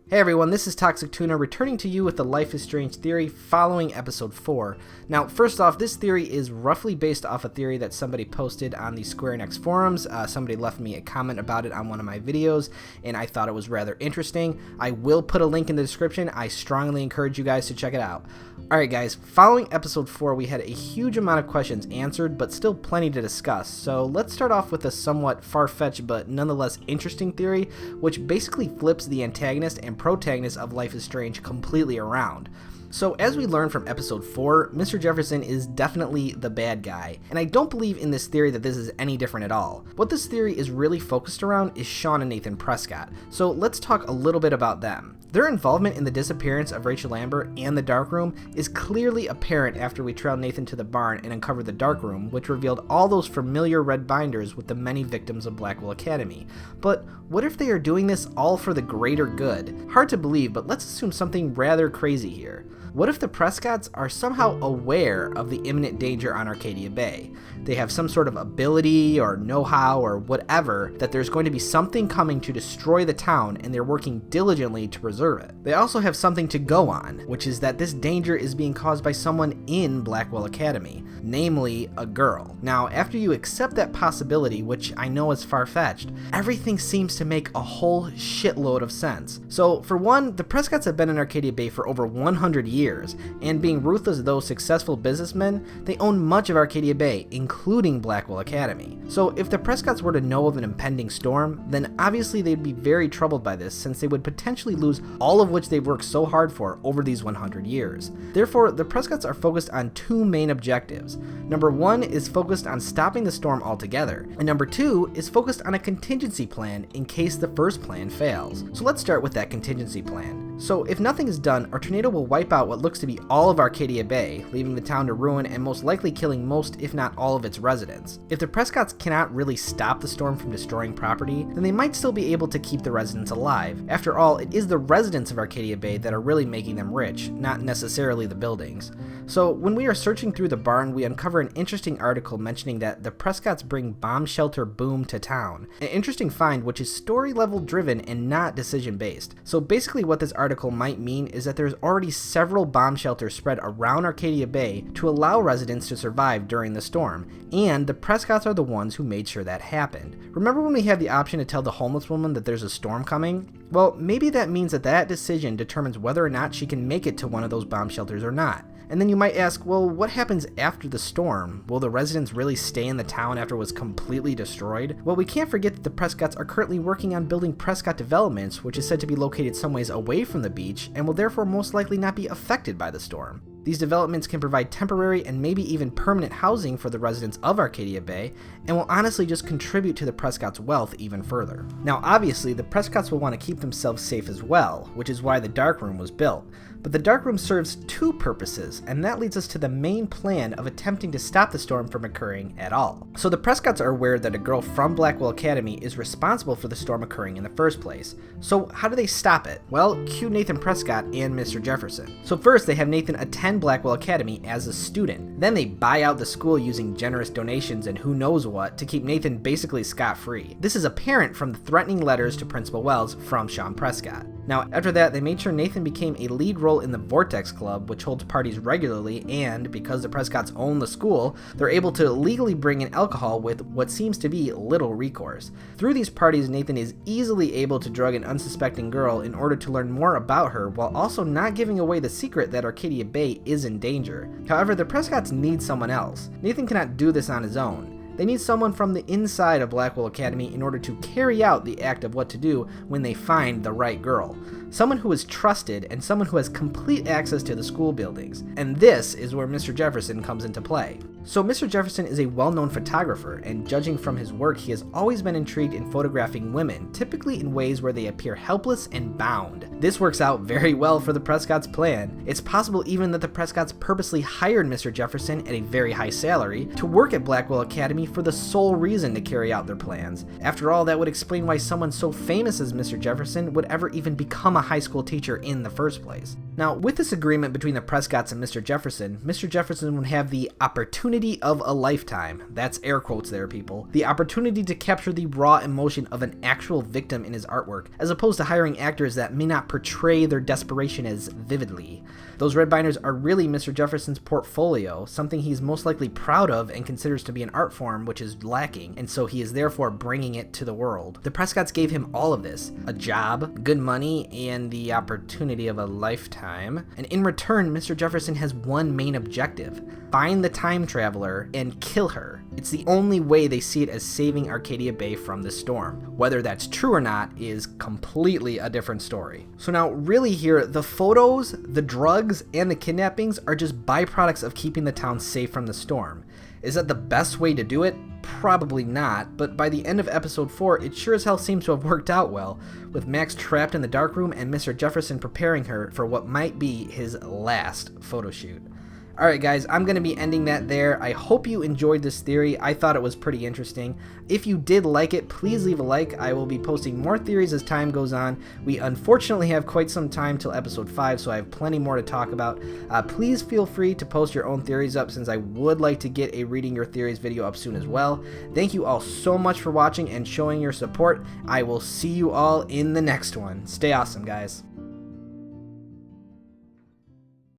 Hey everyone, this is ToxicTuna returning to you with the Life is Strange theory following episode 4. Now, first off, this theory is roughly based off a theory that somebody posted on the Square Enix forums. Somebody left me a comment about it on one of my videos, and I thought it was rather interesting. I will put a link in the description. I strongly encourage you guys to check it out. Alright guys, following episode 4 we had a huge amount of questions answered, but still plenty to discuss. So let's start off with a somewhat far-fetched but nonetheless interesting theory, which basically flips the antagonist and protagonist of Life is Strange completely around. So as we learned from episode 4, Mr. Jefferson is definitely the bad guy, and I don't believe in this theory that this is any different at all. What this theory is really focused around is Sean and Nathan Prescott, so let's talk a little bit about them. Their involvement in the disappearance of Rachel Amber and the dark room is clearly apparent after we trail Nathan to the barn and uncover the dark room, which revealed all those familiar red binders with the many victims of Blackwell Academy. But what if they are doing this all for the greater good? Hard to believe, but let's assume something rather crazy here. What if the Prescotts are somehow aware of the imminent danger on Arcadia Bay? They have some sort of ability or know-how or whatever that there's going to be something coming to destroy the town, and they're working diligently to preserve it. They also have something to go on, which is that this danger is being caused by someone in Blackwell Academy, namely a girl. Now, after you accept that possibility, which I know is far-fetched, everything seems to make a whole shitload of sense. So, for one, the Prescotts have been in Arcadia Bay for over 100 years, and being ruthless though successful businessmen, they own much of Arcadia Bay, including Blackwell Academy. So if the Prescotts were to know of an impending storm, then obviously they'd be very troubled by this, since they would potentially lose all of which they've worked so hard for over these 100 years. Therefore, the Prescotts are focused on two main objectives. Number one is focused on stopping the storm altogether, and number two is focused on a contingency plan in case the first plan fails. So let's start with that contingency plan. So if nothing is done, our tornado will wipe out what looks to be all of Arcadia Bay, leaving the town to ruin and most likely killing most, if not all, of its residents. If the Prescotts cannot really stop the storm from destroying property, then they might still be able to keep the residents alive. After all, it is the residents of Arcadia Bay that are really making them rich, not necessarily the buildings. So when we are searching through the barn, we uncover an interesting article mentioning that the Prescotts bring bomb shelter boom to town. An interesting find which is story level driven and not decision based. So basically what this article might mean is that there's already several bomb shelters spread around Arcadia Bay to allow residents to survive during the storm, and the Prescotts are the ones who made sure that happened. Remember when we had the option to tell the homeless woman that there's a storm coming? Well, maybe that means that that decision determines whether or not she can make it to one of those bomb shelters or not. And then you might ask, well, what happens after the storm? Will the residents really stay in the town after it was completely destroyed? Well, we can't forget that the Prescotts are currently working on building Prescott Developments, which is said to be located some ways away from the beach and will therefore most likely not be affected by the storm. These developments can provide temporary and maybe even permanent housing for the residents of Arcadia Bay, and will honestly just contribute to the Prescotts' wealth even further. Now obviously, the Prescotts will want to keep themselves safe as well, which is why the dark room was built. But the dark room serves two purposes, and that leads us to the main plan of attempting to stop the storm from occurring at all. So the Prescotts are aware that a girl from Blackwell Academy is responsible for the storm occurring in the first place. So how do they stop it? Well, cue Nathan Prescott and Mr. Jefferson. So first they have Nathan attend Blackwell Academy as a student. Then they buy out the school using generous donations and who knows what to keep Nathan basically scot-free. This is apparent from the threatening letters to Principal Wells from Sean Prescott. Now, after that, they made sure Nathan became a lead role in the Vortex Club, which holds parties regularly, and because the Prescotts own the school, they're able to legally bring in alcohol with what seems to be little recourse. Through these parties, Nathan is easily able to drug an unsuspecting girl in order to learn more about her, while also not giving away the secret that Arcadia Bay is in danger. However, the Prescotts need someone else. Nathan cannot do this on his own. They need someone from the inside of Blackwell Academy in order to carry out the act of what to do when they find the right girl. Someone who is trusted and someone who has complete access to the school buildings. And this is where Mr. Jefferson comes into play. So Mr. Jefferson is a well-known photographer, and judging from his work, he has always been intrigued in photographing women, typically in ways where they appear helpless and bound. This works out very well for the Prescotts' plan. It's possible even that the Prescotts purposely hired Mr. Jefferson at a very high salary to work at Blackwell Academy for the sole reason to carry out their plans. After all, that would explain why someone so famous as Mr. Jefferson would ever even become a high school teacher in the first place. Now, with this agreement between the Prescotts and Mr. Jefferson would have the opportunity opportunity of a lifetime. That's air quotes there, people. The opportunity to capture the raw emotion of an actual victim in his artwork, as opposed to hiring actors that may not portray their desperation as vividly. Those red binders are really Mr. Jefferson's portfolio, something he's most likely proud of and considers to be an art form which is lacking, and so he is therefore bringing it to the world. The Prescotts gave him all of this: a job, good money, and the opportunity of a lifetime. And in return, Mr. Jefferson has one main objective: find the time traveler and kill her. It's the only way they see it as saving Arcadia Bay from the storm. Whether that's true or not is completely a different story. So now really here, the photos, the drugs, and the kidnappings are just byproducts of keeping the town safe from the storm. Is that the best way to do it? Probably not, but by the end of episode 4, it sure as hell seems to have worked out well, with Max trapped in the dark room and Mr. Jefferson preparing her for what might be his last photo shoot. Alright guys, I'm going to be ending that there. I hope you enjoyed this theory. I thought it was pretty interesting. If you did like it, please leave a like. I will be posting more theories as time goes on. We unfortunately have quite some time till episode 5, so I have plenty more to talk about. Please feel free to post your own theories up, since I would like to get a Reading Your Theories video up soon as well. Thank you all so much for watching and showing your support. I will see you all in the next one. Stay awesome, guys.